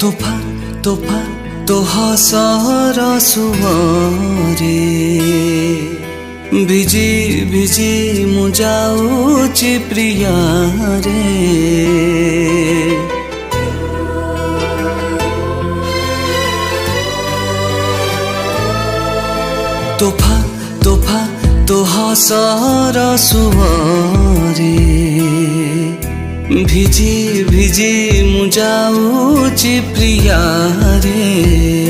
तोफा तोफा तो हसर सुअरे भिजी भिजी मु जाऊची प्रिया रे। तोफा तोफा तो हसर सुअरे भिजी भिजी मु जाऊची प्रिया रे।